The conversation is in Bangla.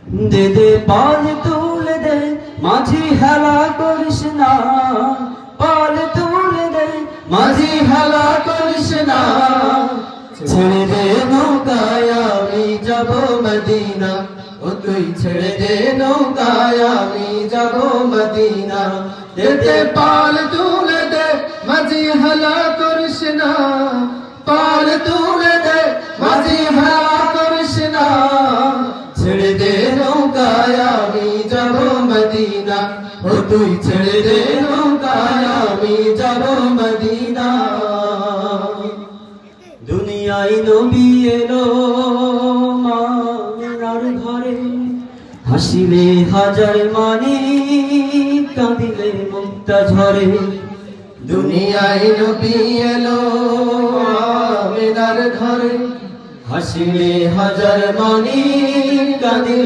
দে দে পাল তুলে দে মাঝি হেলা করিস না, পাল তুলে দে মাঝি হেলা করিস না। ছেড়ে দে নৌকায় আমি যাব মদিনা, ও তুই ছেড়ে দে নৌকায় আমি যাব মদিনা। দে দে পাল তুলে দে মাঝি হেলা করিস না, পাল তুলে দে মাঝি হেলা করিস না। ছেড়ে দে নৌকায় আমি যাব মদিনা, ও তুই ছেড়ে দে নৌকায় আমি যাব মদিনা। দুনিয়ায় নবী এলো মার ঘরে, হাসিলে হাজার মানি কাঁদিলে মুক্তা ঝরে। দুনিয়ায় নবী এলো আমিনার ঘরে, হাসিলে হাজার মানি কাঁদিলে